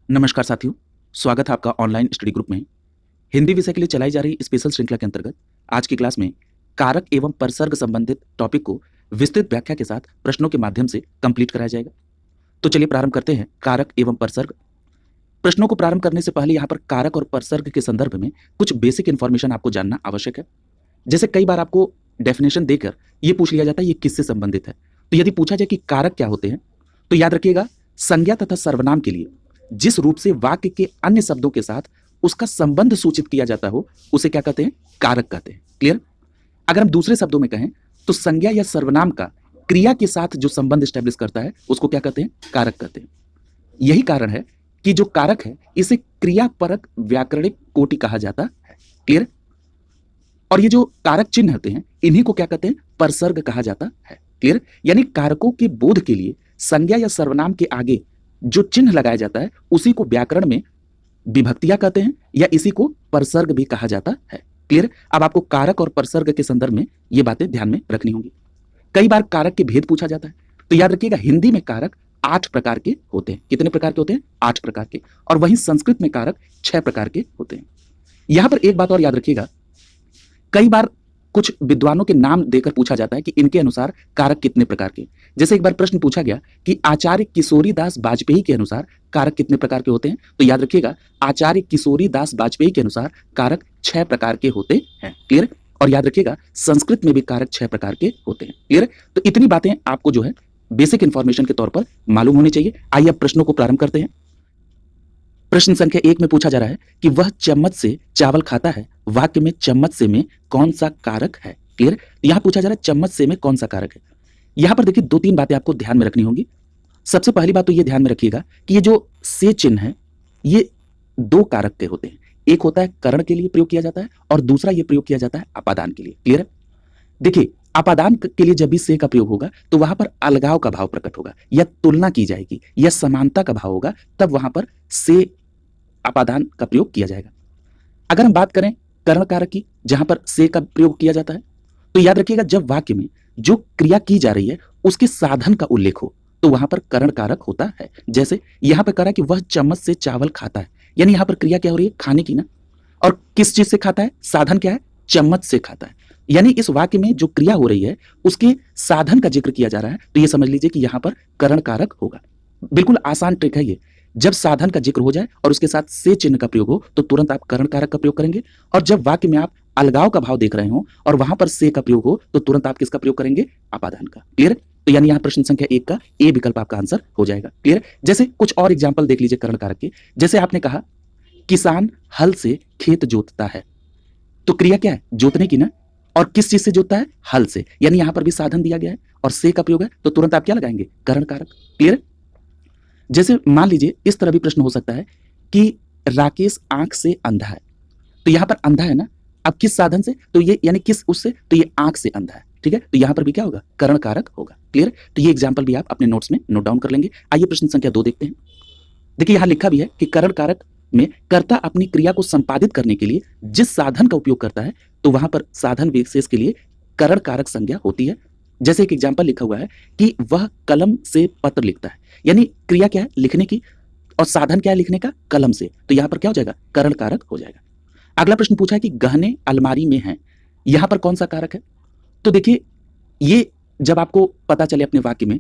नमस्कार साथियों, स्वागत है आपका ऑनलाइन स्टडी ग्रुप में। हिंदी विषय के लिए चलाई जा रही स्पेशल श्रृंखला के अंतर्गत आज की क्लास में कारक एवं परसर्ग संबंधित टॉपिक को विस्तृत व्याख्या के साथ प्रश्नों के माध्यम से कंप्लीट कराया जाएगा। तो चलिए प्रारंभ करते हैं कारक एवं परसर्ग। प्रश्नों को प्रारंभ करने से पहले यहाँ पर कारक और परसर्ग के संदर्भ में कुछ बेसिक इन्फॉर्मेशन आपको जानना आवश्यक है। जैसे कई बार आपको डेफिनेशन देकर ये पूछ लिया जाता है ये किससे संबंधित है। तो यदि पूछा जाए कि कारक क्या होते हैं तो याद रखिएगा, संज्ञा तथा सर्वनाम के लिए जिस रूप से वाक्य के अन्य शब्दों के साथ उसका संबंध सूचित किया जाता हो उसे क्या कहते हैं? कारक कहते हैं। क्लियर? अगर हम दूसरे शब्दों में कहें तो संज्ञा या सर्वनाम का क्रिया के साथ जो संबंध स्टैब्लिश करता है उसको क्या कहते हैं? कारक कहते हैं। यही कारण है कि जो कारक है इसे क्रियापरक व्याकरणिक कोटि कहा जाता है। क्लियर? और ये जो कारक चिन्ह होते हैं इन्हीं को क्या कहते हैं? परसर्ग कहा जाता है। क्लियर? यानी कारकों के बोध के लिए संज्ञा या सर्वनाम के आगे जो चिन्ह लगाया जाता है उसी को व्याकरण में विभक्तियां कहते हैं या इसी को परसर्ग भी कहा जाता है। क्लियर? अब आपको कारक और परसर्ग के संदर्भ में ये बातें ध्यान में रखनी होंगी। कई बार कारक के भेद पूछा जाता है तो याद रखिएगा, हिंदी में कारक 8 प्रकार के होते हैं। कितने प्रकार के होते हैं? 8 प्रकार के। और वहीं संस्कृत में कारक 6 प्रकार के होते हैं। यहां पर एक बात और याद रखिएगा, कई बार कुछ विद्वानों के नाम देकर पूछा जाता है कि इनके अनुसार कारक कितने प्रकार के। जैसे एक बार प्रश्न पूछा गया कि आचार्य किशोरी दास वाजपेयी के अनुसार कारक कितने प्रकार के होते हैं, तो याद रखिएगा आचार्य किशोरी दास वाजपेयी के अनुसार कारक 6 प्रकार के होते हैं। क्लियर? और याद रखिएगा संस्कृत में भी कारक 6 प्रकार के होते हैं। क्लियर? तो इतनी बातें आपको जो है बेसिक इंफॉर्मेशन के तौर पर मालूम होनी चाहिए। आइए अब प्रश्नों को प्रारंभ करते हैं। प्रश्न संख्या 1 में पूछा जा रहा है कि वह चम्मच से चावल खाता है, वाक्य में चम्मच से में कौन सा कारक है? क्लियर? यहां पूछा जा रहा है चम्मच से में कौन सा कारक है। यहां पर देखिए 2-3 बातें आपको ध्यान में रखनी होंगी। सबसे पहली बात तो ये ध्यान में रखिएगा कि ये जो से चिन्ह है ये 2 कारक के होते हैं। एक होता है करण के लिए प्रयोग किया जाता है और दूसरा ये प्रयोग किया जाता है अपादान के लिए। क्लियर है? देखिए अपादान के लिए जब भी से का प्रयोग होगा तो वहां पर अलगाव का भाव प्रकट होगा या तुलना की जाएगी या समानता का भाव होगा, तब वहां पर से अपादान का प्रयोग किया जाएगा। अगर हम बात करें करण कारक की, जहां पर से का प्रयोग किया जाता है, तो याद रखिएगा जब वाक्य में जो क्रिया की जा रही है उसके साधन का उल्लेख हो तो वहां पर करण कारक होता है। जैसे यहां पर करा कि वह चम्मच से चावल खाता है, यानी यहां पर क्रिया क्या हो रही है? खाने की ना। और किस चीज से खाता है? साधन क्या है? चम्मच से खाता है। यानी इस वाक्य में जो क्रिया हो रही है उसके साधन का जिक्र किया जा रहा है, तो यह समझ लीजिए कि यहां पर करण कारक होगा। बिल्कुल आसान ट्रिक है ये। जब साधन का जिक्र हो जाए और उसके साथ से चिन्ह का प्रयोग हो तो तुरंत आप करण कारक का प्रयोग करेंगे, और जब वाक्य में आप अलगाव का भाव देख रहे हो और वहां पर से का प्रयोग हो तो तुरंत आप किसका प्रयोग करेंगे? अपादान का। क्लियर? तो यानी यहां प्रश्न संख्या 1 का ए विकल्प आपका आंसर हो जाएगा। क्लियर? जैसे कुछ और एग्जाम्पल देख लीजिए करण कारक के। जैसे आपने कहा किसान हल से खेत जोतता है, तो क्रिया क्या है? जोतने की ना। और किस चीज से जोतता है? हल से। यानी यहां पर भी साधन दिया गया है और से का प्रयोग है तो तुरंत आप क्या लगाएंगे? करण कारक। क्लियर? जैसे मान लीजिए इस तरह भी प्रश्न हो सकता है कि राकेश आंख से अंधा है, तो यहां पर अंधा है ना, अब किस साधन से? तो ये यानी किस उससे? तो ये आंख से अंधा है। ठीक है? तो यहां पर भी क्या होगा? करण कारक होगा। क्लियर? तो ये एग्जांपल भी आप अपने नोट्स में नोट डाउन कर लेंगे। आइए प्रश्न संख्या 2 देखते हैं। देखिए यहां लिखा भी है कि करण कारक में कर्ता अपनी क्रिया को संपादित करने के लिए जिस साधन का उपयोग करता है तो वहां पर साधन विशेष के लिए करण कारक संज्ञा होती है। जैसे एक एग्जाम्पल लिखा हुआ है कि वह कलम से पत्र लिखता है, यानी क्रिया क्या है? लिखने की, और साधन क्या है लिखने का? कलम से। तो यहां पर क्या हो जाएगा? करण कारक हो जाएगा। अगला प्रश्न पूछा है कि गहने अलमारी में हैं, यहां पर कौन सा कारक है? तो देखिए ये जब आपको पता चले अपने वाक्य में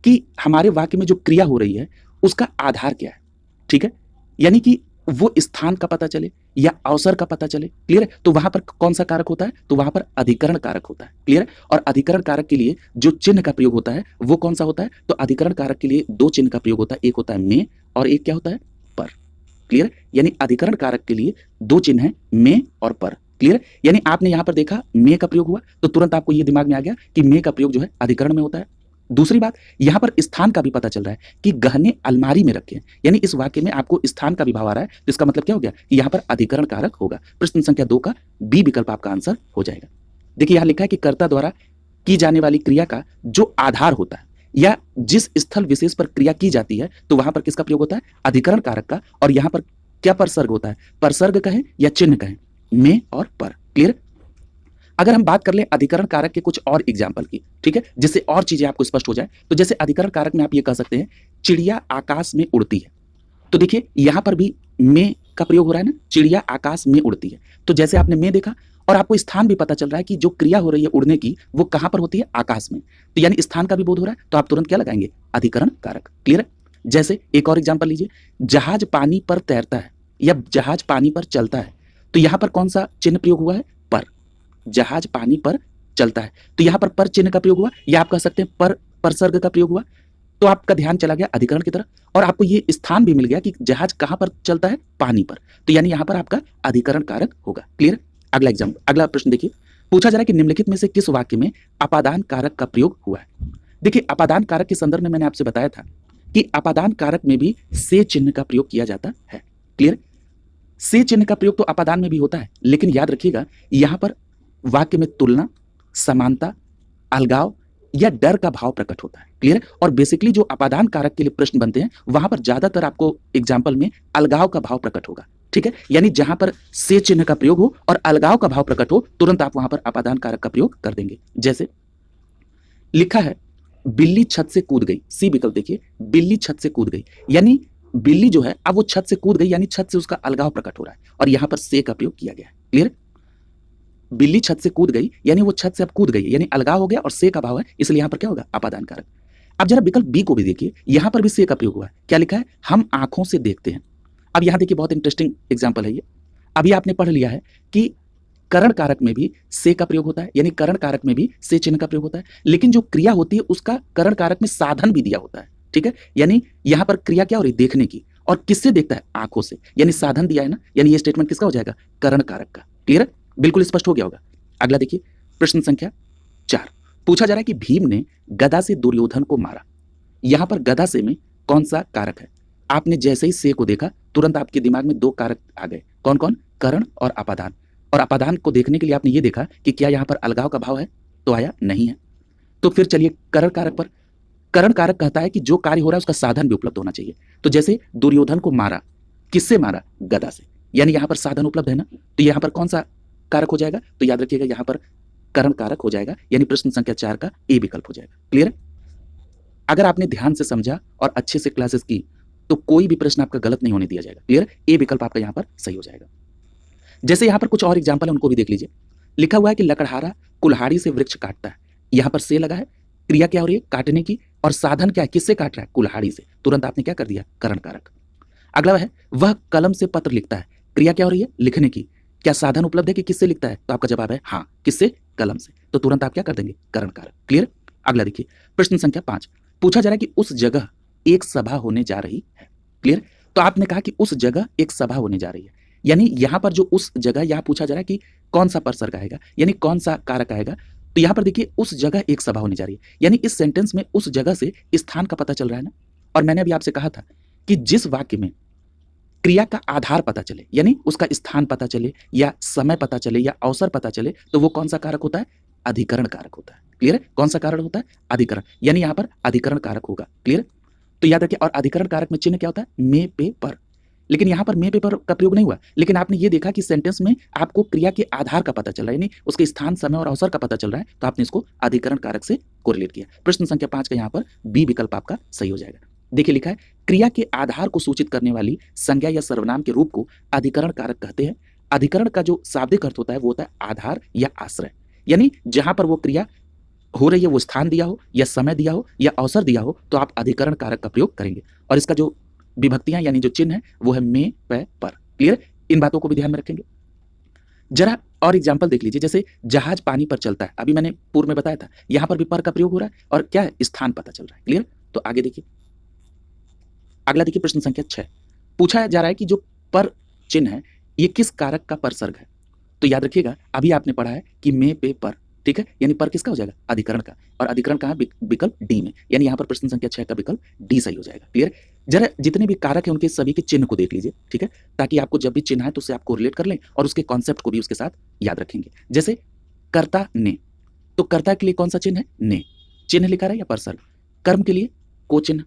कि हमारे वाक्य में जो क्रिया हो रही है उसका आधार क्या है, ठीक है, यानी कि वो स्थान का पता चले या अवसर का पता चले। क्लियर है? तो वहां पर कौन सा कारक होता है? तो वहां पर अधिकरण कारक होता है। क्लियर है? और अधिकरण कारक के लिए जो चिन्ह का प्रयोग होता है वो कौन सा होता है? तो अधिकरण कारक के लिए 2 चिन्ह का प्रयोग होता है, एक होता है में और एक क्या होता है? पर। क्लियर? यानी अधिकरण कारक के लिए 2 चिन्ह है, में और पर। क्लियर? यानी आपने यहां पर देखा में का प्रयोग हुआ तो तुरंत आपको ये दिमाग में आ गया कि में का प्रयोग जो है अधिकरण में होता है। दूसरी बात, यहां पर स्थान का भी पता चल रहा है कि गहने अलमारी में रखे हैं, यानी इस वाक्य में आपको स्थान का भी भाव आ रहा है, तो इसका मतलब क्या हो गया कि यहां पर अधिकरण कारक होगा। प्रश्न संख्या 2 का बी विकल्प आपका आंसर हो जाएगा। देखिए यहां लिखा है कि कर्ता द्वारा की जाने वाली क्रिया का जो आधार होता है या जिस स्थल विशेष पर क्रिया की जाती है तो वहां पर किसका प्रयोग होता है? अधिकरण कारक का। और यहां पर क्या परसर्ग होता है? परसर्ग कहें या चिन्ह कहें, में और पर। क्लियर? अगर हम बात कर लें अधिकरण कारक के कुछ और एग्जाम्पल की, ठीक है, जिससे और चीजें आपको स्पष्ट हो जाए, तो जैसे अधिकरण कारक में आप ये कह सकते हैं चिड़िया आकाश में उड़ती है, तो देखिए यहां पर भी में का प्रयोग हो रहा है ना, चिड़िया आकाश में उड़ती है। तो जैसे आपने में देखा और आपको स्थान भी पता चल रहा है कि जो क्रिया हो रही है उड़ने की वो कहां पर होती है, आकाश में। तो यानी स्थान का भी बोध हो रहा है, तो आप तुरंत क्या लगाएंगे, अधिकरण कारक। क्लियर है? जैसे एक और एग्जांपल लीजिए, जहाज पानी पर तैरता है या जहाज पानी पर चलता है। तो यहां पर कौन सा चिन्ह प्रयोग हुआ है, पर। जहाज पानी पर चलता है तो यहां पर चिन्ह का प्रयोग हुआ, या आप कह सकते हैं पर परसर्ग का प्रयोग हुआ। तो आपका ध्यान चला गया अधिकरण की तरफ और आपको ये स्थान भी मिल गया कि जहाज कहां पर चलता है, पानी पर। तो यानी यहां पर आपका अधिकरण कारक होगा। क्लियर? अगला एग्जाम्पल, अगला प्रश्न देखिए, पूछा जा रहा है कि निम्नलिखित में से किस वाक्य में अपादान कारक का प्रयोग हुआ है। देखिए अपादान कारक के संदर्भ में मैंने आपसे बताया था कि अपादान कारक में भी से चिन्ह का प्रयोग किया जाता है। क्लियर? से चिन्ह का प्रयोग तो अपादान में भी होता है, लेकिन याद रखिएगा यहां पर वाक्य में तुलना, समानता, अलगाव या डर का भाव प्रकट होता है। क्लियर? और बेसिकली जो अपादान कारक के लिए प्रश्न बनते हैं वहां पर ज्यादातर आपको एग्जाम्पल में अलगाव का भाव प्रकट होगा। ठीक है? यानी जहां पर से चिन्ह का प्रयोग हो और अलगाव का भाव प्रकट हो, तुरंत आप वहां पर अपादान कारक का प्रयोग कर देंगे। जैसे लिखा है बिल्ली छत से कूद गई, सी विकल्प देखिए, बिल्ली छत से कूद गई, यानी बिल्ली जो है अब वो छत से कूद गई, यानी छत से उसका अलगाव प्रकट हो रहा है और यहां पर से का प्रयोग किया गया है। क्लियर? बिल्ली छत से कूद गई यानी वो छत से अब कूद गई, यानी अलगाव हो गया और से का भाव है, इसलिए यहां पर क्या होगा, अपादान कारक। अब जरा विकल्प बी को भी देखिए, यहां पर भी से का प्रयोग हुआ है। क्या लिखा है, हम आंखों से देखते हैं। अब यहां देखिए बहुत इंटरेस्टिंग एग्जाम्पल है ये। अभी आपने पढ़ लिया है कि करण कारक में भी से का प्रयोग होता है, यानी करण कारक में भी से चिन्ह का प्रयोग होता है, लेकिन जो क्रिया होती है उसका करण कारक में साधन भी दिया होता है। ठीक है? यानी यहां पर क्रिया क्या हो रही है, देखने की, और किससे देखता है, आंखों से, यानी साधन दिया है ना, यानी ये स्टेटमेंट किसका हो जाएगा, करण कारक का। क्लियर? बिल्कुल स्पष्ट हो गया होगा। अगला देखिए प्रश्न संख्या 4, पूछा जा रहा है कि भीम ने गदा से दुर्योधन को मारा। यहां पर गदा से में कौन सा कारक है। आपने जैसे ही से को देखा तुरंत आपके दिमाग में दो कारक आ गए, कौन कौन, करण और अपादान। और अपादान को देखने के लिए आपने ये देखा कि क्या यहां पर अलगाव का भाव है, तो आया नहीं है। तो फिर चलिए करण कारक पर। करण कारक कहता है कि जो कार्य हो रहा है उसका साधन भी उपलब्ध होना चाहिए। तो जैसे दुर्योधन को मारा, किससे मारा, गदा से, यानी यहां पर साधन उपलब्ध है ना, तो यहां पर कौन सा कारक हो जाएगा, तो याद रखिएगा यहां पर करण कारक हो जाएगा, यानी प्रश्न संख्या 4 का ए विकल्प हो जाएगा। क्लियर? अगर आपने ध्यान से समझा और अच्छे से क्लासेस की तो कोई भी प्रश्न आपका गलत नहीं होने दिया जाएगा। क्लियर? ए विकल्प आपका यहां पर सही हो जाएगा। जैसे यहां पर कुछ और एग्जाम्पल है उनको भी देख लीजिए। लिखा हुआ है कि लकड़हारा कुल्हाड़ी से वृक्ष काटता है, यहां पर से लगा है, क्रिया क्या हो रही है, काटने की, और साधन क्या है, किससे काट रहा है, कुल्हाड़ी से, तुरंत आपने क्या कर दिया, करण कारक। अगला है वह कलम से पत्र लिखता है, क्रिया क्या हो रही है, लिखने की, क्या साधन उपलब्ध है कि किससे लिखता है, तो आपका जवाब है हाँ, किससे, कलम से, तो तुरंत आप क्या कर देंगे, करण कारक। क्लियर? अगला देखिए प्रश्न संख्या 5, पूछा जा रहा है कि उस जगह एक सभा होने जा रही है। क्लियर? तो आपने कहा कि उस जगह एक सभा होने जा रही है, यानी यहां पर जो उस जगह, यहां पूछा जा रहा है कि कौन सा परसर्ग आएगा, यानी कौन सा कारक आएगा। तो यहां पर देखिए उस जगह एक सभा होने जा रही है, यानी इस सेंटेंस में उस जगह से स्थान का पता चल रहा है ना। और मैंने अभी आपसे कहा था कि जिस वाक्य में क्रिया का आधार पता चले, यानी उसका स्थान पता चले या समय पता चले या अवसर पता चले, तो वो कौन सा कारक होता है, अधिकरण कारक होता है। क्लियर है? कौन सा कारक होता है, अधिकरण, यानी यहां पर अधिकरण कारक होगा। क्लियर? तो याद रखिए, और अधिकरण कारक में चिन्ह क्या होता है, में पे पर, लेकिन यहां पर में पे पर का प्रयोग नहीं हुआ, लेकिन आपने ये देखा कि सेंटेंस में आपको क्रिया के आधार का पता चल रहा है, यानी उसके स्थान, समय और अवसर का पता चल रहा है, तो आपने इसको अधिकरण कारक से कोरिलेट किया। प्रश्न संख्या 5 का यहां पर बी विकल्प आपका सही हो जाएगा। देखिए लिखा है क्रिया के आधार को सूचित करने वाली संज्ञा या सर्वनाम के रूप को अधिकरण कारक कहते हैं। अधिकरण का जो शाब्दिक अर्थ होता है वो होता है आधार या आश्रय, यानी जहां पर वो क्रिया हो रही है वो स्थान दिया हो या समय दिया हो या अवसर दिया हो, तो आप अधिकरण कारक का प्रयोग करेंगे। और इसका जो विभक्तियां यानी जो चिन्ह है वो है में, पे, पर। क्लियर? इन बातों को भी ध्यान में रखेंगे। जरा और एग्जाम्पल देख लीजिए, जैसे जहाज पानी पर चलता है, अभी मैंने पूर्व में बताया था, यहां पर भी पर का प्रयोग हो रहा है और क्या है, स्थान पता चल रहा है। क्लियर? तो आगे देखिए, अगला देखिए प्रश्न संख्या 6, पूछा जा रहा है कि जो पर चिन्ह है ये किस कारक का परसर्ग है। तो याद रखिएगा अभी आपने पढ़ा है कि में, पे, पर, ठीक है, यानी पर किसका हो जाएगा, अधिकरण का, और अधिकरण कहां, विकल्प डी में, यानी यहां पर प्रश्न संख्या 6 का विकल्प डी सही हो जाएगा। क्लियर? जरा जितने भी कारक है उनके सभी के चिन्ह को देख लीजिए, ठीक है, ताकि आपको जब भी चिन्ह है तो उससे आपको रिलेट कर लें और उसके कॉन्सेप्ट को भी उसके साथ याद रखेंगे। जैसे कर्ता ने, तो कर्ता के लिए कौन सा चिन्ह है, ने, चिन्ह लिखा रहा है या परसर्ग। कर्म के लिए को चिन्ह,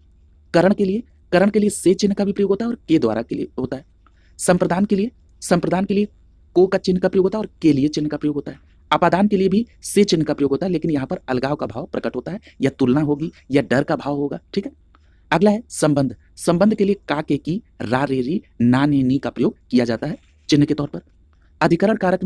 करण के लिए से चिन्ह का भी प्रयोग होता है और के द्वारा के लिए होता है। संप्रदान के लिए को का चिन्ह का प्रयोग होता है और के लिए चिन्ह का प्रयोग होता है। अपादान के लिए भी से चिन्ह का प्रयोग होता है, लेकिन यहां पर अलगाव का भाव प्रकट होता है, या तुलना होगी या डर का भाव होगा। ठीक है? अगला है संबंध। संबंध के लिए का, के, की, रा, रे, री, ना, ने, नी का प्रयोग किया जाता है चिन्ह के तौर पर। अधिकरण कारक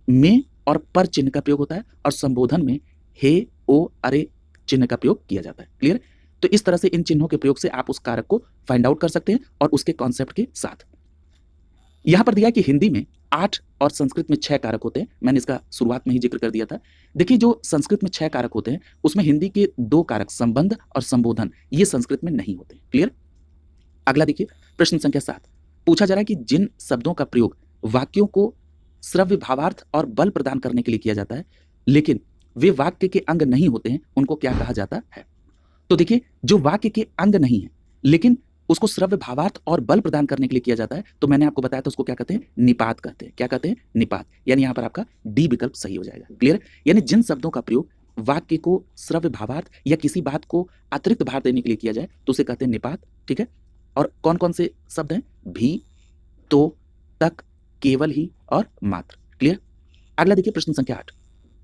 में और पर चिन्ह का प्रयोग होता है और संबोधन में हे, ओ, अरे चिन्ह का प्रयोग किया जाता है। क्लियर? तो इस तरह से इन चिन्हों के प्रयोग से आप उस कारक को फाइंड आउट कर सकते हैं और उसके कॉन्सेप्ट के साथ। यहां पर दिया है कि हिंदी में 8 और संस्कृत में 6 कारक होते हैं। मैंने इसका शुरुआत में ही जिक्र कर दिया था। देखिए, जो संस्कृत में 6 कारक होते हैं उसमें हिंदी के 2 कारक संबंध और संबोधन ये संस्कृत में नहीं होते। क्लियर? अगला देखिए, प्रश्न संख्या 7 पूछा जा रहा है कि जिन शब्दों का प्रयोग वाक्यों को श्रव्य भावार्थ और बल प्रदान करने के लिए किया जाता है लेकिन वे वाक्य के अंग नहीं होते हैं उनको क्या कहा जाता है? तो देखिए, जो वाक्य के अंग नहीं है लेकिन उसको श्रव्य भावार्थ और बल प्रदान करने के लिए किया जाता है तो मैंने आपको बताया था उसको क्या कहते हैं? निपात कहते हैं। क्या कहते हैं? निपात। यानी यहां पर आपका डी विकल्प सही हो जाएगा। क्लियर? यानी जिन शब्दों का प्रयोग वाक्य को श्रव्य भावार्थ या किसी बात को अतिरिक्त भार देने के लिए किया जाए तो उसे कहते हैं निपात। ठीक है? और कौन कौन से शब्द हैं? भी, तो, तक, केवल ही और मात्र। क्लियर? अगला देखिए, प्रश्न संख्या 8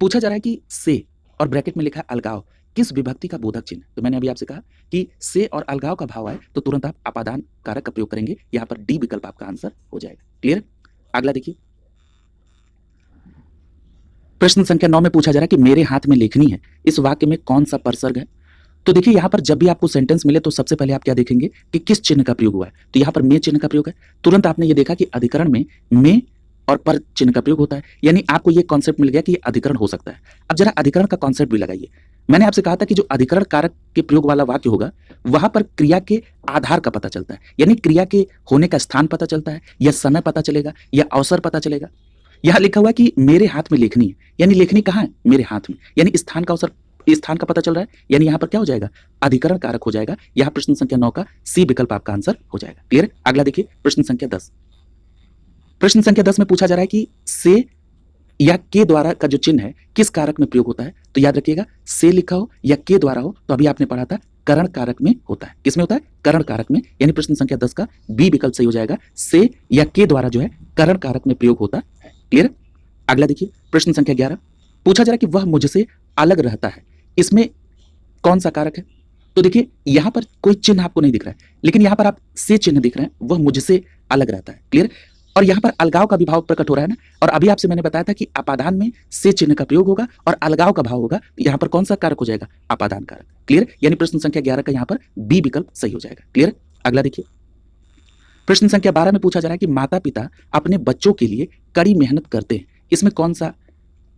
पूछा जा रहा है कि से और ब्रैकेट में लिखा है अलगाव किस विभक्ति का बोधक चिन्ह? तो मैंने अभी आपसे कहा कि से और अलगाव का भाव आए तो तुरंत आप अपादान कारक का प्रयोग करेंगे। यहां पर डी विकल्प आपका आंसर हो जाएगा। क्लियर? अगला देखिए, प्रश्न संख्या 9 में पूछा जा रहा है कि मेरे हाथ में लेखनी है, इस वाक्य में कौन सा परसर्ग है? तो देखिए, यहां पर जब भी आपको सेंटेंस मिले तो सबसे पहले आप क्या देखेंगे कि किस चिन्ह का प्रयोग हुआ है। तो यहां पर में चिन्ह का प्रयोग है। तुरंत आपने ये देखा कि अधिकरण में और पर चिन्ह का प्रयोग होता है। यानी आपको ये कॉन्सेप्ट मिल गया कि ये अधिकरण हो सकता है। अब जरा अधिकरण का कॉन्सेप्ट भी लगाइए। मैंने आपसे कहा था कि जो अधिकरण कारक के प्रयोग वाला वाक्य होगा वहां पर क्रिया के आधार का पता चलता है, यानी क्रिया के होने का स्थान पता चलता है या समय पता चलेगा या अवसर पता चलेगा। यहां लिखा हुआ है कि मेरे हाथ में लेखनी है, यानी लेखनी कहां है? मेरे हाथ में, यानी स्थान का अवसर, स्थान का पता चल रहा है। यानी यहां पर क्या हो जाएगा? अधिकरण कारक हो जाएगा। यहां प्रश्न संख्या 9 का सी विकल्प आपका आंसर हो जाएगा। क्लियर? अगला देखिए, प्रश्न संख्या 10। प्रश्न संख्या 10 में पूछा जा रहा है कि से या के द्वारा का जो चिन्ह है किस कारक में प्रयोग होता है? तो याद रखिएगा, से लिखा हो या के द्वारा हो तो अभी आपने पढ़ा था करण कारक में होता है। किसमें होता है? करण कारक में। यानी प्रश्न संख्या 10 का बी विकल्प सही हो जाएगा। से या के द्वारा जो है करण कारक में प्रयोग होता है। क्लियर? अगला देखिए, प्रश्न संख्या 11 पूछा जा रहा है कि वह मुझसे अलग रहता है, इसमें कौन सा कारक है? तो देखिए, यहां पर कोई चिन्ह आपको नहीं दिख रहा है लेकिन यहां पर आप से चिन्ह दिख रहे हैं, वह मुझसे अलग रहता है। क्लियर? और यहां पर अलगाव का भी भाव प्रकट हो रहा है ना। और अभी आपसे मैंने बताया था कि अपादान में से चिन्ह का प्रयोग होगा और अलगाव का भाव होगा। तो यहां पर कौन सा कारक हो जाएगा? अपादान कारक। क्लियर? यानी प्रश्न संख्या 11 का यहां पर बी विकल्प सही हो जाएगा। क्लियर? अगला देखिए, प्रश्न संख्या 12 में पूछा जा रहा है कि माता पिता अपने बच्चों के लिए कड़ी मेहनत करते हैं, इसमें कौन सा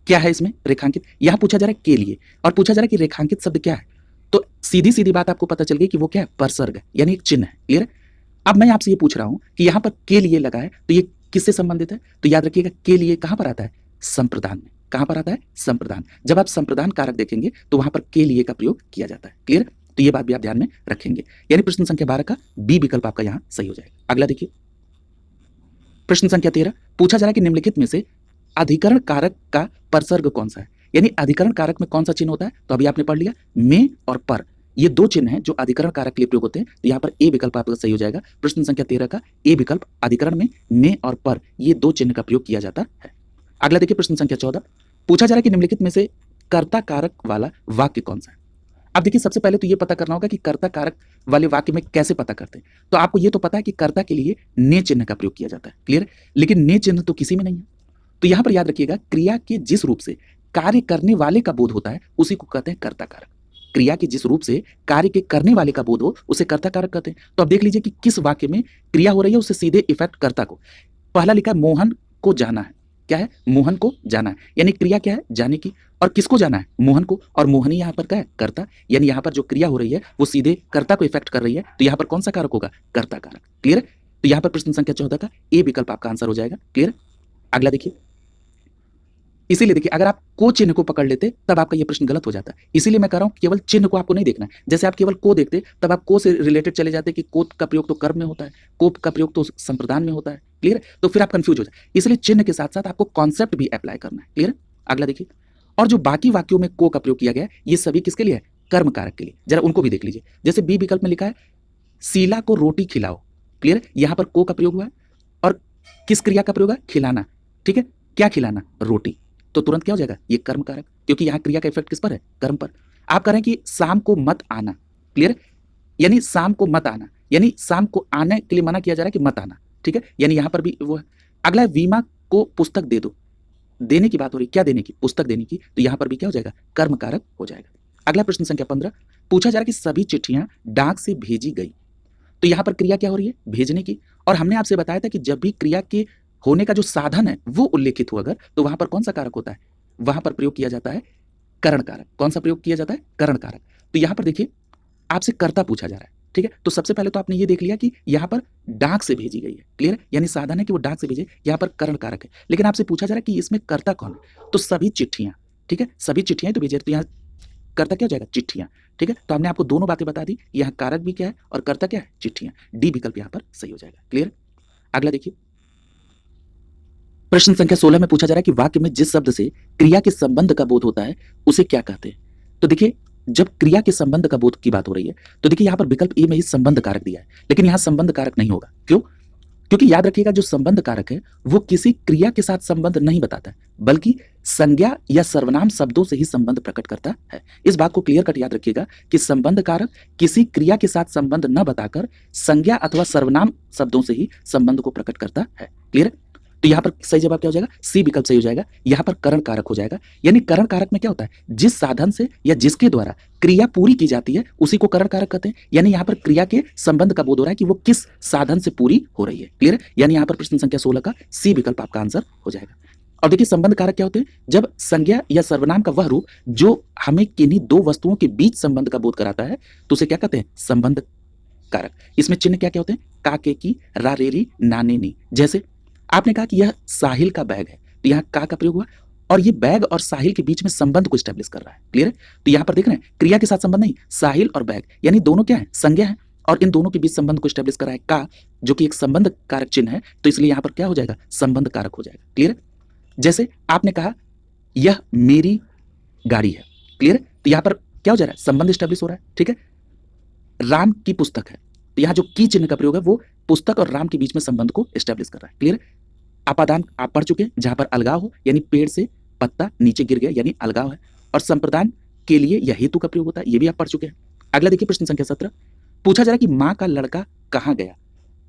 क्या है? इसमें रेखांकित। यहां पूछा जा रहा है के लिए और पूछा जा रहा है कि रेखांकित शब्द क्या है। तो सीधी सीधी बात आपको पता चल गई कि वो क्या है? परसर्ग है, यानी एक चिन्ह है। क्लियर? अब मैं आपसे ये पूछ रहा हूं कि यहां पर के लिए लगा है तो ये किससे संबंधित है? तो याद रखिएगा, के लिए कहां पर आता है? संप्रदान में। कहां पर आता है? संप्रदान। जब आप संप्रदान कारक देखेंगे तो वहां पर के लिए का प्रयोग किया जाता है। क्लियर? तो ये बात भी आप ध्यान में रखेंगे। यानी प्रश्न संख्या 12 का बी विकल्प आपका यहां सही हो जाएगा। अगला देखिए, प्रश्न संख्या 13 पूछा जा रहा है कि निम्नलिखित में से अधिकरण कारक का परसर्ग कौन सा है? यानी अधिकरण कारक में कौन सा चिन्ह होता है? तो अभी आपने पढ़ लिया, में और पर, ये 2 चिन्ह हैं जो अधिकरण कारक के लिए प्रयोग होते हैं। तो यहाँ पर ए विकल्प आपका सही हो जाएगा। प्रश्न संख्या 13 का ए विकल्प, अधिकरण में और पर ये 2 चिन्ह का प्रयोग किया जाता है। अगला देखिए, प्रश्न संख्या 14 पूछा जा रहा है कि निम्नलिखित में से कर्ता कारक वाला वाक्य कौन सा है? अब देखिए, सबसे पहले तो ये पता करना होगा कि कर्ता कारक वाले वाक्य में कैसे पता करते हैं। तो आपको ये तो पता है कि कर्ता के लिए ने चिन्ह का प्रयोग किया जाता है। क्लियर? लेकिन ने चिन्ह तो किसी में नहीं है। तो यहां पर याद रखिएगा, क्रिया के जिस रूप से कार्य करने वाले का बोध होता है उसी को कहते हैं कर्ता कारक। क्रिया के जिस रूप से कार्य के करने वाले का बोध हो उसे कर्ता कारक कहते हैं। तो अब देख लीजिए कि किस वाक्य में क्रिया हो रही है, उससे सीधे इफेक्ट कर्ता को। पहला लिखा है मोहन को जाना है। क्या है? मोहन को जाना है, यानी क्रिया क्या है? जाने की। और किसको जाना है? मोहन को। और मोहन ही यहाँ पर क्या है? कर्ता। यानी यहाँ पर जो क्रिया हो रही है वो सीधे कर्ता को इफेक्ट कर रही है। तो यहाँ पर कौन सा कारक होगा? कर्ता कारक। क्लियर? तो यहाँ पर प्रश्न संख्या 14 का ए विकल्प आपका आंसर हो जाएगा। क्लियर? अगला देखिए, इसीलिए देखिए, अगर आप को चिन्ह को पकड़ लेते तब आपका ये प्रश्न गलत हो जाता है। इसीलिए मैं कह रहा हूं केवल चिन्ह को आपको नहीं देखना है। जैसे आप केवल को देखते तब आप को से रिलेटेड चले जाते कि को का प्रयोग तो कर्म में होता है, को का प्रयोग तो संप्रदान में होता है। क्लियर? तो फिर आप कंफ्यूज हो जाए। इसलिए चिन्ह के साथ साथ आपको कॉन्सेप्ट भी अप्लाई करना है। क्लियर? अगला देखिए, और जो बाकी वाक्यों में को का प्रयोग किया गया ये सभी किसके लिए है? कर्म कारक के लिए। जरा उनको भी देख लीजिए। जैसे बी विकल्प में लिखा है शीला को रोटी खिलाओ। क्लियर? यहां पर को का प्रयोग हुआ है और किस क्रिया का प्रयोग है? खिलाना। ठीक है? क्या खिलाना? रोटी। तो तुरंत क्या हो जाएगा? ये कर्म कारक, क्योंकि यहां क्रिया का इफेक्ट किस पर है? कर्म पर। आप कह रहे हैं कि शाम को मत आना। क्लियर? यानी शाम को मत आना, यानी शाम को आने के लिए मना किया जा रहा है कि मत आना, ठीक है, यानी यहां पर भी वो है। अगला है वीमा को पुस्तक दे दो, देने की बात हो रही, क्या देने की, पुस्तक देने की, तो यहां पर भी क्या हो जाएगा, कर्म कारक हो जाएगा। अगला प्रश्न संख्या 15 पूछा जा रहा है कि सभी चिट्ठियां डाक से भेजी गई, तो यहां पर क्रिया क्या हो रही है, भेजने की, और हमने आपसे बताया था कि जब भी क्रिया के होने का जो साधन है वो उल्लेखित हो अगर, तो वहां पर कौन सा कारक होता है, वहां पर प्रयोग किया जाता है करण कारक। कौन सा प्रयोग किया जाता है, करण कारक। तो यहां पर देखिए आपसे कर्ता पूछा जा रहा है, ठीक है, तो सबसे पहले तो आपने ये देख लिया कि यहां पर डाक से भेजी गई है, क्लियर है, यानी साधन है कि वो डाक से भेजे, यहां पर करण कारक है। लेकिन आपसे पूछा जा रहा है कि इसमें कर्ता कौन है, तो सभी चिट्ठियां, ठीक है, सभी चिट्ठियां तो भेजे, तो यहां कर्ता क्या हो जाएगा, चिट्ठियां, ठीक है, तो हमने आपको दोनों बातें बता दी, यहां कारक भी क्या है और कर्ता क्या है, चिट्ठियां। डी विकल्प यहां पर सही हो जाएगा, क्लियर। अगला देखिए प्रश्न संख्या 16 में पूछा जा रहा है कि वाक्य में जिस शब्द से क्रिया के संबंध का बोध होता है उसे क्या कहते हैं। तो देखिए जब क्रिया के संबंध का बोध की बात हो रही है तो देखिए यहां पर विकल्प ए में ही संबंध कारक दिया है, लेकिन यहां संबंध कारक नहीं होगा, क्यों, क्योंकि याद रखिएगा जो संबंध कारक है वो किसी क्रिया के साथ संबंध नहीं बताता है, बल्कि संज्ञा या सर्वनाम शब्दों से ही संबंध प्रकट करता है। इस बात को क्लियर कट याद रखिएगा कि संबंध कारक किसी क्रिया के साथ संबंध न बताकर संज्ञा अथवा सर्वनाम शब्दों से ही संबंध को प्रकट करता है, क्लियर। तो यहां पर सही जवाब क्या हो जाएगा, सी विकल्प सही हो जाएगा, यहां पर करण कारक हो जाएगा। यानी करण कारक में क्या होता है, जिस साधन से या जिसके द्वारा क्रिया पूरी की जाती है उसी को करण कारक कहते हैं। यानी यहां पर क्रिया के संबंध का बोध हो रहा है कि वो किस साधन से पूरी हो रही है, क्लियर। यानी यहां पर प्रश्न संख्या 16 का सी विकल्प आपका आंसर हो जाएगा। और देखिए संबंध कारक क्या होते हैं, जब संज्ञा या सर्वनाम का वह रूप जो हमें किन्हीं दो वस्तुओं के बीच संबंध का बोध कराता है तो उसे क्या कहते हैं, संबंध कारक। इसमें चिन्ह क्या क्या होते हैं, का के की, रा रे री, ना ने नी। जैसे आपने कहा कि यह साहिल का बैग है, तो यहाँ का प्रयोग हुआ और ये बैग और साहिल के बीच में संबंध को स्टैब्लिश कर रहा है, क्लियर है। तो यहाँ पर देख रहे हैं क्रिया के साथ संबंध नहीं, साहिल और बैग यानी दोनों क्या है, संज्ञा है, और इन दोनों के बीच संबंध को स्टैब्लिश कर रहा है का, जो कि एक संबंध कारक चिन्ह है, तो इसलिए यहाँ पर क्या हो जाएगा, संबंध कारक हो जाएगा, क्लियर है। जैसे आपने कहा यह मेरी गाड़ी है, क्लियर है, तो यहाँ पर क्या हो जा रहा है, संबंध स्टैब्लिश हो रहा है, ठीक है। राम की पुस्तक है, तो यहाँ जो की चिन्ह का प्रयोग है वो पुस्तक और राम के बीच में संबंध को स्टैब्लिश कर रहा है, क्लियर। अपादान आप पढ़ चुके हैं, जहां पर अलगाव हो यानी पेड़ से पत्ता नीचे गिर गया यानी अलगाव है, और संप्रदान के लिए यह हेतु का प्रयोग होता है, ये भी आप पढ़ चुके हैं। अगला देखिए प्रश्न संख्या 17 पूछा जा रहा है कि माँ का लड़का कहाँ गया,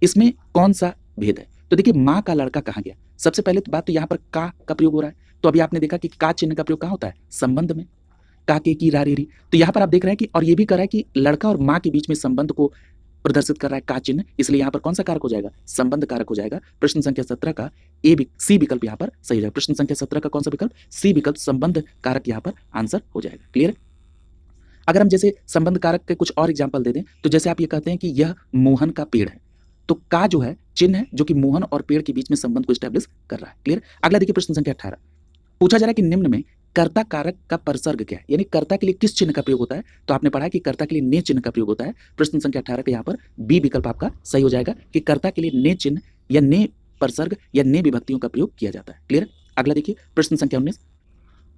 इसमें कौन सा भेद है। तो देखिए माँ का लड़का कहाँ गया, सबसे पहले तो बात तो यहाँ पर का प्रयोग हो रहा है, तो अभी आपने देखा कि का चिन्ह का प्रयोग कहाँ होता है, संबंध में, का के की रा रे री। तो यहाँ पर आप देख रहे हैं कि और ये भी कर रहा है कि लड़का और माँ के बीच में संबंध को प्रदर्शित कर रहा है का चिन्ह, इसलिए यहाँ पर कौन सा कारक हो जाएगा, संबंध कारक हो जाएगा। प्रश्न संख्या 17 का सी विकल्प यहाँ पर सही हो जाएगा। प्रश्न संख्या 17 का कौन सा विकल्प, सी विकल्प संबंध कारक यहाँ पर आंसर हो जाएगा, क्लियर। अगर हम जैसे संबंध कारक के कुछ और एग्जाम्पल दे दें, तो जैसे आप ये कहते हैं कि यह मोहन का पेड़ है, तो का जो है चिन्ह है जो कि मोहन और पेड़ के बीच में संबंध को स्टैब्लिश कर रहा है, क्लियर। अगला देखिए प्रश्न संख्या 18 पूछा जा रहा है कि निम्न में कर्ता कारक का परसर्ग क्या है, यानी कर्ता के लिए किस चिन्ह का प्रयोग होता है। तो आपने पढ़ा कि कर्ता के लिए ने चिन्ह का प्रयोग होता है। प्रश्न संख्या 18 पे यहाँ पर बी विकल्प आपका सही हो जाएगा कि कर्ता के लिए ने चिन्ह या ने परसर्ग या ने विभक्तियों का प्रयोग किया जाता है, क्लियर। अगला देखिए प्रश्न संख्या 19,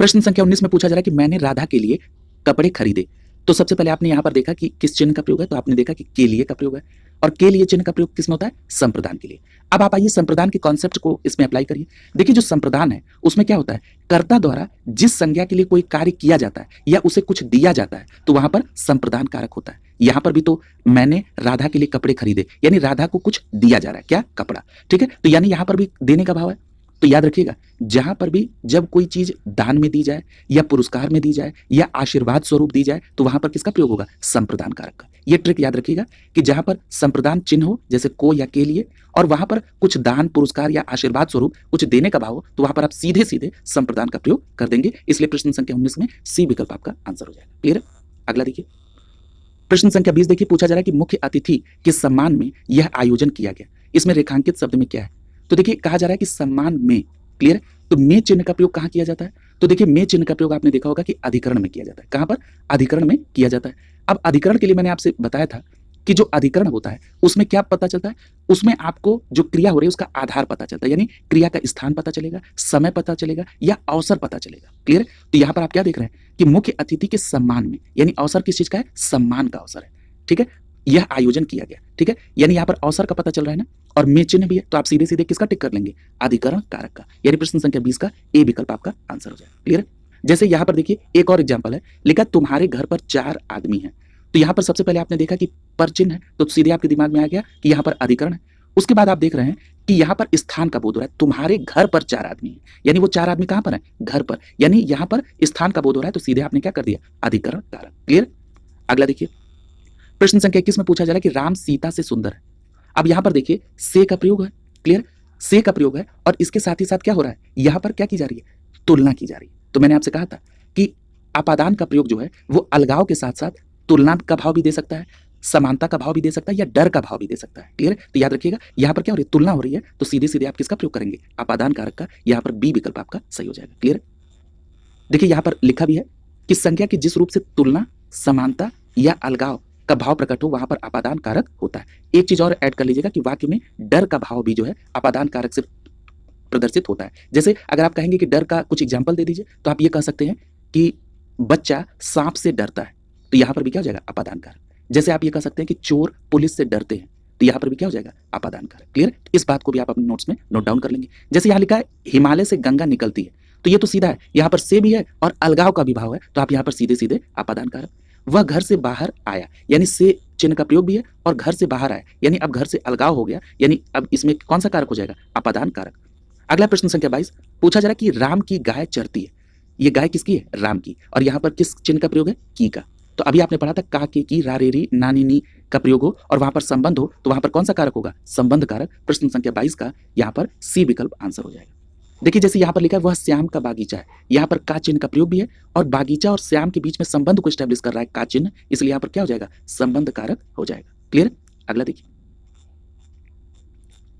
प्रश्न संख्या 19 में पूछा जा रहा है कि मैंने राधा के लिए कपड़े खरीदे। तो सबसे पहले आपने यहाँ पर देखा कि किस चिन्ह का प्रयोग है, तो आपने देखा कि के लिए का प्रयोग है, और के लिए चिन्ह का प्रयोग किसमें होता है, संप्रदान के लिए। अब आप आइए संप्रदान के कॉन्सेप्ट को इसमें अप्लाई करिए। देखिए जो संप्रदान है उसमें क्या होता है, कर्ता द्वारा जिस संज्ञा के लिए कोई कार्य किया जाता है या उसे कुछ दिया जाता है तो वहां पर संप्रदान कारक होता है। यहां पर भी तो मैंने राधा के लिए कपड़े खरीदे, यानी राधा को कुछ दिया जा रहा है, क्या, कपड़ा, ठीक है। तो यानी यहां पर भी देने का भाव है। तो याद रखिएगा जहां पर भी जब कोई चीज दान में दी जाए या पुरस्कार में दी जाए या आशीर्वाद स्वरूप दी जाए तो वहां पर किसका प्रयोग होगा, संप्रदान कारक का। ये ट्रिक याद रखिएगा कि जहां पर संप्रदान चिन्ह हो जैसे को या के लिए, और वहां पर कुछ दान पुरस्कार या आशीर्वाद स्वरूप कुछ देने का भाव हो, तो वहां पर आप सीधे सीधे संप्रदान का प्रयोग कर देंगे। इसलिए प्रश्न संख्या 19 में सी विकल्प आपका आंसर हो जाएगा, क्लियर। अगला देखिए प्रश्न संख्या 20 देखिए पूछा जा रहा है कि मुख्य अतिथि के सम्मान में यह आयोजन किया गया, इसमें रेखांकित शब्द में क्या है। तो देखिए कहा जा रहा है कि सम्मान में, क्लियर। तो में चिन्ह का प्रयोग कहां किया जाता है, तो देखिए में चिन्ह का प्रयोग आपने देखा होगा कि अधिकरण में किया जाता है। कहां पर, अधिकरण में किया जाता है। अब अधिकरण के लिए मैंने आपसे बताया था कि जो अधिकरण होता है उसमें क्या पता चलता है, उसमें आपको जो क्रिया हो रही है उसका आधार पता चलता है, यानी क्रिया का स्थान पता चलेगा, समय पता चलेगा या अवसर पता चलेगा, क्लियर। तो यहां पर आप क्या देख रहे हैं कि मुख्य अतिथि के सम्मान में, यानी अवसर किस चीज का है, सम्मान का अवसर है, ठीक है, यह आयोजन किया गया, ठीक है। यानी यहां पर अवसर का पता चल रहा है ना, और में चिन्ह भी है, तो आप सीधे सीधे किसका टिक कर लेंगे, अधिकरण कारक का। यानी प्रश्न संख्या 20 का ए विकल्प आपका आंसर हो जाएगा, क्लियर। जैसे यहां पर देखिए एक और एग्जांपल है, लिखा तुम्हारे घर पर 4 आदमी हैं, तो यहाँ पर सबसे पहले आपने देखा कि पर चिन्ह है, तो सीधे आपके दिमाग में आ गया कि यहाँ पर अधिकरण है। उसके बाद आप देख रहे हैं कि यहाँ पर स्थान का बोध हो रहा है, तुम्हारे घर पर 4 आदमी हैं, यानी वो 4 आदमी कहाँ पर है? घर पर, यानी यहाँ पर स्थान का बोध हो रहा है, तो सीधे आपने क्या कर दिया? अधिकरण कारक। क्लियर? अगला देखिए, प्रश्न संख्या 21 में पूछा जा रहा है कि राम सीता से सुंदर है। अब यहाँ पर देखिए से का प्रयोग है। क्लियर? से का प्रयोग है और इसके साथ ही साथ क्या हो रहा है? यहाँ पर क्या की जा रही है? तुलना की जा रही है। तो मैंने आपसे कहा था कि अपादान का प्रयोग जो है वो अलगाव के साथ साथ तुलना का भाव भी दे सकता है, समानता का भाव भी दे सकता है, या डर का भाव भी दे सकता है। क्लियर? तो याद रखिएगा यहाँ पर क्या हो रही है? तुलना हो रही है, तो सीधे सीधे आप किसका प्रयोग करेंगे? अपादान कारक का। यहाँ पर बी विकल्प आपका सही हो जाएगा। क्लियर? देखिए यहाँ पर लिखा भी है कि संज्ञा की जिस रूप से तुलना, समानता या अलगाव का भाव प्रकट हो वहां पर अपादान कारक होता है। एक चीज और ऐड कर लीजिएगा कि वाक्य में डर का भाव भी जो है अपादान कारक से प्रदर्शित होता है। जैसे अगर आप कहेंगे कि डर का कुछ एग्जाम्पल दे दीजिए, तो आप ये कह सकते हैं कि बच्चा सांप से डरता है, तो यहाँ पर भी क्या हो जाएगा? अपादान कारक। जैसे आप ये कह सकते हैं कि चोर पुलिस से डरते हैं, तो यहाँ पर भी क्या हो जाएगा? अपादान कारक। क्लियर? इस बात को भी आप अपने नोट्स में नोट डाउन कर लेंगे। जैसे यहाँ लिखा है हिमालय से गंगा निकलती है, तो ये तो सीधा है, यहाँ पर से भी है और अलगाव का भी भाव है, तो आप यहाँ पर सीधे सीधे अपादान कारक। वह घर से बाहर आया, यानी से चिन्ह का प्रयोग भी है और घर से बाहर आया, यानी अब घर से अलगाव हो गया, यानी अब इसमें कौन सा कारक हो जाएगा? अपादान कारक। अगला प्रश्न संख्या 22 पूछा जा रहा है कि राम की गाय चरती है। ये गाय किसकी है? राम की। और यहाँ पर किस चिन्ह का प्रयोग है? की का। तो अभी आपने पढ़ा था का के की रा रे री ना नी नी का प्रयोग हो और वहां पर संबंध हो, तो वहां पर कौन सा कारक होगा? संबंध कारक। प्रश्न संख्या 22 का यहाँ पर सी विकल्प आंसर हो जाएगा। देखिए जैसे यहाँ पर लिखा है वह श्याम का बागीचा है, यहाँ पर का चिन्ह का प्रयोग भी है और बागीचा और श्याम के बीच में संबंध को स्टैब्लिश कर रहा है का चिन्ह, इसलिए यहाँ पर क्या हो जाएगा? संबंध कारक हो जाएगा। क्लियर? अगला देखिए,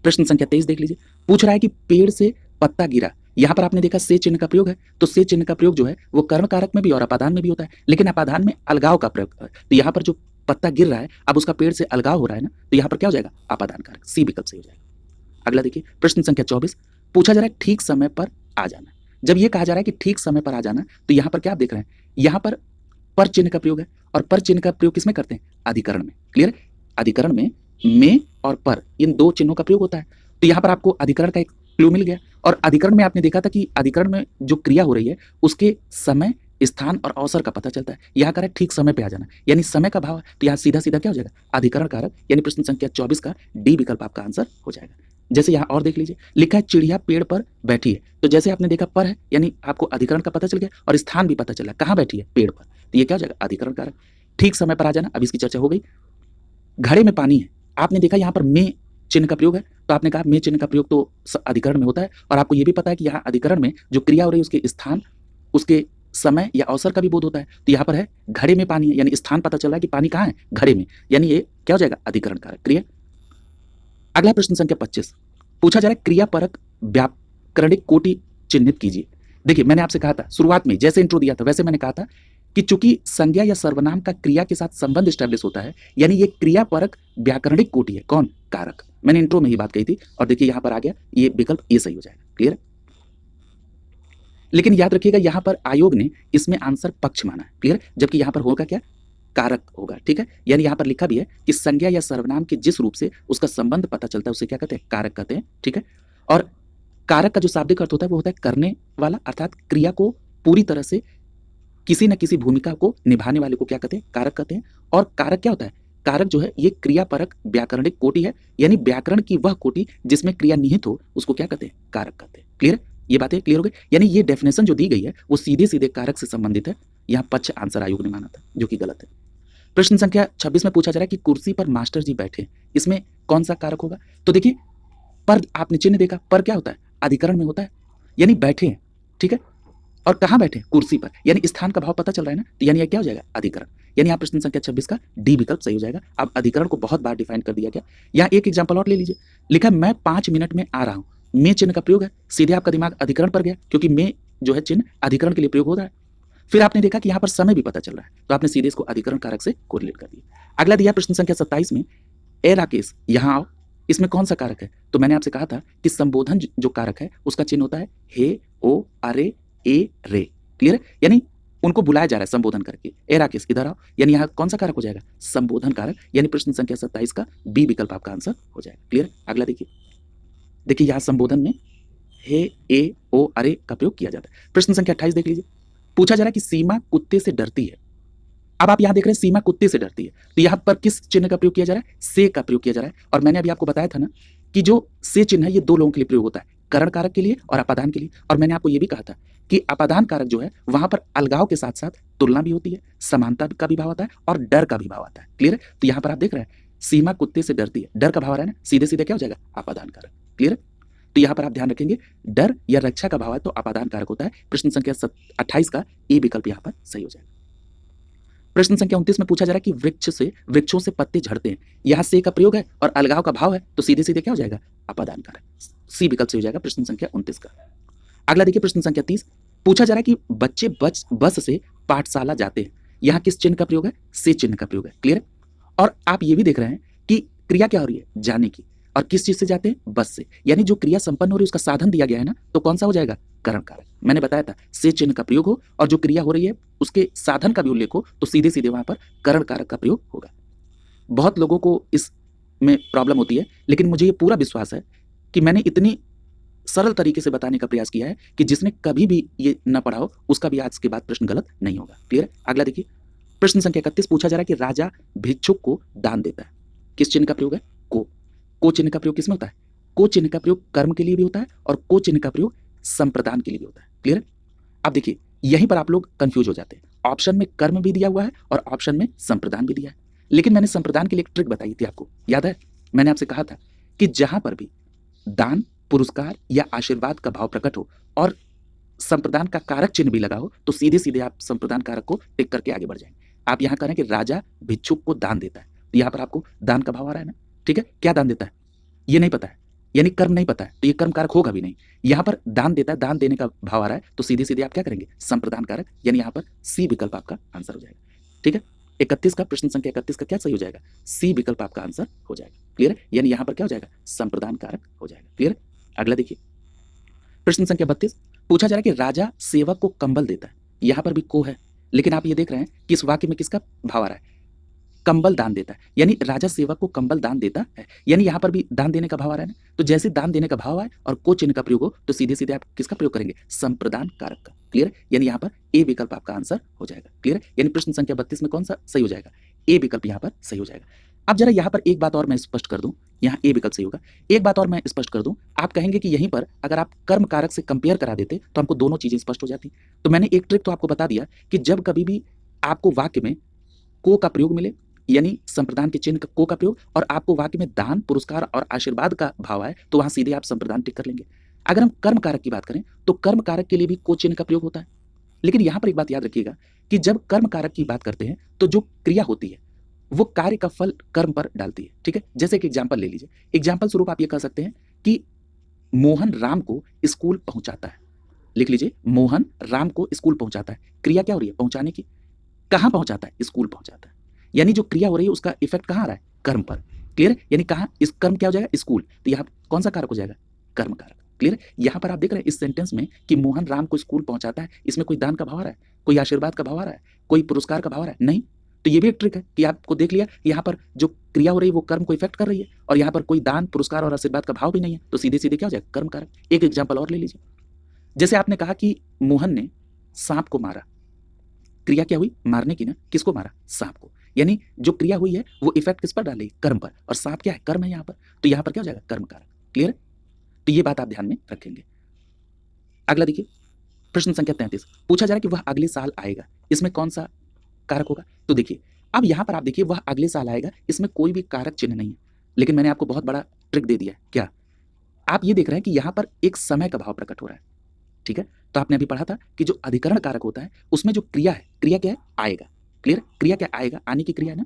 प्रश्न संख्या 23 देख लीजिए। पूछ रहा है कि पेड़ से पत्ता गिरा, यहाँ पर आपने देखा से चिन्ह का प्रयोग है, तो से चिन्ह का प्रयोग जो है वो कर्ण कारक में भी और अपादान में भी होता है, लेकिन अपादान में अलगाव का प्रयोग है। तो यहाँ पर जो पत्ता गिर रहा है, अब उसका पेड़ से अलगाव हो रहा है ना, तो यहाँ पर क्या हो जाएगा? अपादान कारक। सी विकल्प सही हो जाएगा। अगला देखिए, प्रश्न संख्या 24 पूछा जा रहा है ठीक समय पर आ जाना। जब ये कहा जा रहा है कि ठीक समय पर आ जाना, तो यहाँ पर क्या आप देख रहे हैं? यहाँ पर चिन्ह का प्रयोग है और पर चिन्ह का प्रयोग किसमें करते हैं? अधिकरण में। क्लियर? अधिकरण में और पर इन दो चिन्हों का प्रयोग होता है। तो यहाँ पर आपको अधिकरण का एक क्लू मिल गया और अधिकरण में आपने देखा था कि अधिकरण में जो क्रिया हो रही है उसके समय, स्थान और अवसर का पता चलता है। यहाँ कह रहा है ठीक समय पे आ जाना, यानी समय का भाव है, तो यहाँ सीधा सीधा क्या हो जाएगा? अधिकरण कारक, यानी प्रश्न संख्या 24 का डी विकल्प आपका आंसर हो जाएगा। जैसे यहाँ और देख लीजिए, लिखा है चिड़िया पेड़ पर बैठी है, तो जैसे आपने देखा पर है, यानी आपको अधिकरण का पता चल गया और स्थान भी पता चला कहाँ बैठी है? पेड़ पर, तो ये क्या हो जाएगा? अधिकरण कारक। ठीक समय पर आ जाना, अब इसकी चर्चा हो गई। घड़े में पानी है, आपने देखा यहाँ पर में चिन्ह का प्रयोग है, तो आपने कहा में चिन्ह का प्रयोग तो अधिकरण में होता है और आपको ये भी पता है कि यहाँ अधिकरण में जो क्रिया हो रही है उसके स्थान, उसके समय या अवसर का भी बोध होता है। तो यहाँ पर है घड़े में पानी है, यानी स्थान पता चल रहा है कि पानी कहाँ है? घड़े में, यानी ये क्या हो जाएगा? अधिकरण कारक। क्रिया। अगला प्रश्न संख्या 25 पूछा जा रहा है क्रियापरक व्याकरणिक कोटि चिन्हित कीजिए। देखिए मैंने आपसे कहा था शुरुआत में, जैसे इंट्रो दिया था वैसे मैंने कहा था कि चूंकि संज्ञा या सर्वनाम का क्रिया के साथ संबंध स्टैब्लिश होता है, यानी ये क्रियापरक व्याकरणिक कोटि है। कौन? कारक। मैंने इंट्रो में ही बात कही थी और देखिए यहां पर आ गया, ये विकल्प ये सही हो जाएगा। क्लियर? लेकिन याद रखिएगा यहां पर आयोग ने इसमें आंसर पक्ष माना है। क्लियर? जबकि यहां पर होगा क्या? कारक होगा। ठीक है, यानी यहां पर लिखा भी है कि संज्ञा या सर्वनाम के जिस रूप से उसका संबंध पता चलता है उसे क्या कहते हैं? कारक कहते हैं। ठीक है, और कारक का जो शाब्दिक अर्थ होता है वो होता है करने वाला, अर्थात क्रिया को पूरी तरह से किसी न किसी भूमिका को निभाने वाले को क्या कहते हैं? कारक कहते हैं। और कारक क्या होता है? कारक जो है ये क्रियापरक व्याकरणिक कोटि है, यानी व्याकरण की वह कोटि जिसमें क्रिया निहित हो उसको क्या कहते हैं? कारक कहते हैं। क्लियर? ये बातें क्लियर हो गई? यानी ये डेफिनेशन जो दी गई है वो सीधे सीधे कारक से संबंधित है। यहाँ पक्ष आंसर आयोग ने माना था, जो कि गलत है। प्रश्न संख्या 26 में पूछा जा रहा है कि कुर्सी पर मास्टर जी बैठे, इसमें कौन सा कारक होगा? तो देखिए पर आपने चिन्ह देखा, पर क्या होता है? अधिकरण में होता है, यानी बैठे हैं। ठीक है, और कहाँ बैठे? कुर्सी पर, यानी स्थान का भाव पता चल रहा है ना, तो यानी यह क्या हो जाएगा? अधिकरण। यानी आप प्रश्न संख्या 26 का डी विकल्प सही हो जाएगा। अब अधिकरण को बहुत बार डिफाइन कर दिया गया। यहाँ एक एग्जांपल और ले लीजिए, लिखा मैं 5 मिनट में आ रहा हूँ, में चिन्ह का प्रयोग है, सीधे आपका दिमाग अधिकरण पर गया क्योंकि में जो है चिन्ह अधिकरण के लिए प्रयोग हो रहा है। फिर आपने देखा कि यहाँ पर समय भी पता चल रहा है, तो आपने सीधे इसको अधिकरण कारक से कोरिलेट कर दिया। अगला दिया प्रश्न संख्या 27 में, ए राकेश यहाँ आओ, इसमें कौन सा कारक है? तो मैंने आपसे कहा था कि संबोधन जो कारक है उसका चिन्ह होता है हे, ओ, अरे, ए, रे। क्लियर है? यानी उनको बुलाया जा रहा है संबोधन करके, ए राकेश इधर आओ, यानी यहाँ कौन सा कारक हो जाएगा? संबोधन कारक, यानी प्रश्न संख्या 27 का बी विकल्प आपका आंसर हो जाएगा। क्लियर? अगला देखिए यहाँ संबोधन में हे, ए, ओ, अरे का प्रयोग किया जाता है। प्रश्न संख्या 28 देख लीजिए, पूछा जा रहा है कि सीमा कुत्ते से डरती है, अब आप यहाँ देख रहे हैं सीमा कुत्ते से डरती है, तो यहाँ पर किस चिन्ह का प्रयोग किया जा रहा है? से का प्रयोग किया जा रहा है। और मैंने अभी आपको बताया था ना कि जो से चिन्ह है ये दो लोगों के लिए प्रयोग होता है, करण कारक के लिए और अपादान के लिए। और मैंने आपको ये भी कहा था कि अपादान कारक जो है वहां पर अलगाव के साथ साथ तुलना भी होती है, समानता का भी भाव आता है और डर का भी भाव आता है। क्लियर है? तो यहाँ पर आप देख रहे हैं सीमा कुत्ते से डरती है, डर का भाव आ रहा है ना, सीधे सीधे क्या हो जाएगा? अपादान कारक। क्लियर है? तो यहाँ पर आप ध्यान रखेंगे डर या रक्षा का भाव है तो अपादान कारक होता है। प्रश्न संख्या 28 का ए विकल्प यहाँ पर सही हो जाएगा। प्रश्न संख्या 29 में पूछा जा रहा है कि वृक्षों से पत्ते झड़ते हैं, यहाँ से का प्रयोग है और अलगाव का भाव है तो सीधे सीधे क्या हो जाएगा? अपादान कारक। सी विकल्प से हो जाएगा प्रश्न संख्या 29 का। अगला देखिए प्रश्न संख्या 30, पूछा जा रहा है कि बच्चे बस से पाठशाला जाते हैं, यहाँ किस चिन्ह का प्रयोग है? से चिन्ह का प्रयोग है। क्लियर? और आप ये भी देख रहे हैं कि क्रिया क्या हो रही है? जाने की। और किस चीज से जाते हैं? बस से। यानी जो क्रिया संपन्न हो रही है उसका साधन दिया गया है ना, तो कौन सा हो जाएगा? करण कारक। मैंने बताया था से चिन्ह का प्रयोग हो और जो क्रिया हो रही है उसके साधन का भी उल्लेख हो तो सीधे सीधे वहां पर करण कारक का प्रयोग होगा। बहुत लोगों को इस में प्रॉब्लम होती है, लेकिन मुझे ये पूरा विश्वास है कि मैंने इतनी सरल तरीके से बताने का प्रयास किया है कि जिसने कभी भी ये न पढ़ा हो उसका भी आज के बाद प्रश्न गलत नहीं होगा। क्लियर? अगला देखिए प्रश्न संख्या 31, पूछा जा रहा है कि राजा भिक्षुक को दान देता है, किस चिन्ह का प्रयोग है? को चिन्ह का प्रयोग किसमें होता है? को चिन्ह का प्रयोग कर्म के लिए भी होता है और को चिन्ह का प्रयोग संप्रदान के लिए भी होता है। क्लियर? अब देखिए यहीं पर आप लोग कंफ्यूज हो जाते हैं। ऑप्शन में कर्म भी दिया हुआ है और ऑप्शन में संप्रदान भी दिया है, लेकिन मैंने संप्रदान के लिए एक ट्रिक बताई थी आपको, याद है? मैंने आपसे कहा था कि जहां पर भी दान, पुरस्कार या आशीर्वाद का भाव प्रकट हो और संप्रदान का कारक चिन्ह भी लगा हो तो सीधे सीधे आप संप्रदान कारक को टिक करके आगे बढ़ जाएंगे। आप यहाँ करें कि राजा भिक्षुक को दान देता है, तो यहाँ पर आपको दान का भाव आ रहा है ना, ठीक है? क्या दान देता है ये नहीं पता है, यानी कर्म नहीं पता है तो ये कर्म कारक होगा भी नहीं। यहाँ पर दान देता है, दान देने का भाव आ रहा है तो सीधे सीधे आप क्या करेंगे? संप्रदान कारक, यानी यहाँ पर सी विकल्प आपका आंसर हो जाएगा। ठीक है? 31 का प्रश्न संख्या 31 का क्या सही हो जाएगा? सी विकल्प आपका आंसर हो जाएगा। क्लियर? यानी यहाँ पर क्या हो जाएगा? संप्रदान कारक हो जाएगा। क्लियर? अगला देखिए प्रश्न संख्या 32, पूछा जा रहा है कि राजा सेवक को कंबल देता है, यहाँ पर भी को है, लेकिन आप ये देख रहे हैं कि इस वाक्य में किसका भाव आ रहा है? कंबल दान देता है, यानी राजा सेवक को कंबल दान देता है, यानी यहाँ पर भी दान देने का भाव आ रहा है ना, तो जैसे दान देने का भाव आए और को चिन्ह का प्रयोग हो तो सीधे सीधे आप किसका प्रयोग करेंगे? संप्रदान कारक का। क्लियर? यानी यहाँ पर ए विकल्प आपका आंसर हो जाएगा। क्लियर? यानी प्रश्न संख्या 32 में कौन सा सही हो जाएगा? ए विकल्प यहाँ पर सही हो जाएगा। अब जरा यहाँ पर एक बात और मैं स्पष्ट कर दूं, यहाँ ए विकल्प सही होगा। एक बात और मैं स्पष्ट कर दूं, आप कहेंगे कि यहीं पर अगर आप कर्म कारक से कंपेयर करा देते तो हमको दोनों चीजें स्पष्ट हो जाती। तो मैंने एक ट्रिक तो आपको बता दिया कि जब कभी भी आपको वाक्य में को का प्रयोग मिले, यानी संप्रदान के चिन्ह को का प्रयोग, और आपको वाक्य में दान, पुरस्कार और आशीर्वाद का भाव आए तो वहां सीधे आप संप्रदान टिक कर लेंगे। अगर हम कर्म कारक की बात करें तो कर्म कारक के लिए भी को चिन्ह का प्रयोग होता है, लेकिन यहां पर एक बात याद रखिएगा कि जब कर्म कारक की बात करते हैं तो जो क्रिया होती है वो कार्य का फल कर्म पर डालती है। ठीक है? जैसे एक एग्जाम्पल ले लीजिए, एग्जाम्पल स्वरूप आप ये कह सकते हैं कि मोहन राम को स्कूल पहुंचाता है। लिख लीजिए, मोहन राम को स्कूल पहुंचाता है। क्रिया क्या हो रही है? पहुंचाने की। कहां पहुंचाता है? स्कूल पहुंचाता है। यानी जो क्रिया हो रही है उसका इफेक्ट कहां आ रहा है? कर्म पर। क्लियर? यानी कहां इस कर्म क्या हो जाएगा? स्कूल। तो यहां कौन सा कारक हो जाएगा? कर्म कारक। क्लियर? यहां पर आप देख रहे हैं इस सेंटेंस में कि मोहन राम को स्कूल पहुंचाता है, इसमें कोई दान का भाव आ रहा है, कोई आशीर्वाद का भाव आ रहा है, कोई पुरस्कार का भाव आ रहा है? नहीं। तो ये भी एक ट्रिक है कि आपको देख लिया यहाँ पर जो क्रिया हो रही है वो कर्म को इफेक्ट कर रही है और यहाँ पर कोई दान, पुरस्कार और आशीर्वाद का भाव भी नहीं है, तो सीधे सीधे क्या हो जाएगा? कर्म कारक। एक एग्जाम्पल और ले लीजिए, जैसे आपने कहा कि मोहन ने सांप को मारा। क्रिया क्या हुई? मारने की ना। किसको मारा? सांप को। यानी जो क्रिया हुई है वो इफेक्ट किस पर डाली? कर्म पर। और सांप क्या है? कर्म है यहाँ पर। तो यहाँ पर क्या हो जाएगा? कर्म कारक। क्लियर? तो ये बात आप ध्यान में रखेंगे। अगला देखिए प्रश्न संख्या 33, पूछा जा रहा है कि वह अगले साल आएगा, इसमें कौन सा कारक होगा? तो देखिए अब यहाँ पर आप देखिए वह अगले साल आएगा, इसमें कोई भी कारक चिन्ह नहीं है, लेकिन मैंने आपको बहुत बड़ा ट्रिक दे दिया है। क्या आप ये देख रहे हैं कि यहाँ पर एक समय का भाव प्रकट हो रहा है? ठीक है? तो आपने अभी पढ़ा था कि जो अधिकरण कारक होता है उसमें जो क्रिया है, क्रिया क्या है? आएगा। क्लियर? क्रिया क्या आएगा? आने की क्रिया है ना,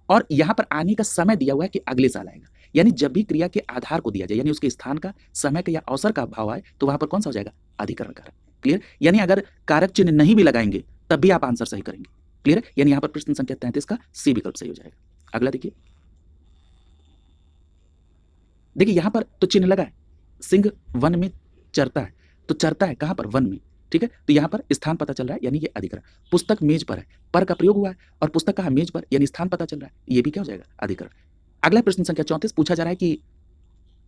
और यहाँ पर आने का समय दिया हुआ है कि अगले साल आएगा। यानी जब भी क्रिया के आधार को दिया जाए, यानी उसके स्थान का, समय का या अवसर का भाव आए तो वहां पर कौन सा हो जाएगा? अधिकरण कारक। क्लियर? यानी अगर कारक चिन्ह नहीं भी लगाएंगे तब भी आप आंसर सही करेंगे। क्लियर? यानी यहाँ पर प्रश्न संख्या 33 का सी विकल्प सही हो जाएगा। अगला देखिए, देखिए यहाँ पर तो चिन्ह लगा है, सिंह वन में चरता है, तो चरता है कहां पर? वन में। ठीक है? तो यहां पर स्थान पता चल रहा है, यानी ये अधिकरण। पुस्तक मेज पर है, पर का प्रयोग हुआ है और पुस्तक कहां? मेज पर, यानी स्थान पता चल रहा है, ये भी क्या हो जाएगा? अधिकरण। अगला प्रश्न संख्या 34, पूछा जा रहा है कि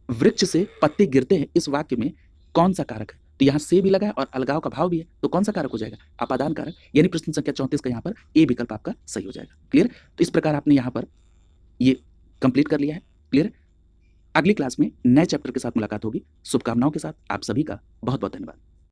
वृक्ष से पत्ते गिरते हैं, इस वाक्य में कौन सा कारक है? तो यहाँ से भी लगा है और अलगाव का भाव भी है, तो कौन सा कारक हो जाएगा? अपादान कारक, यानी प्रश्न संख्या 34 का यहाँ पर ए विकल्प आपका सही हो जाएगा। क्लियर? तो इस प्रकार आपने यहाँ पर ये कंप्लीट कर लिया है। क्लियर? अगली क्लास में नए चैप्टर के साथ मुलाकात होगी। शुभकामनाओं के साथ आप सभी का बहुत बहुत धन्यवाद।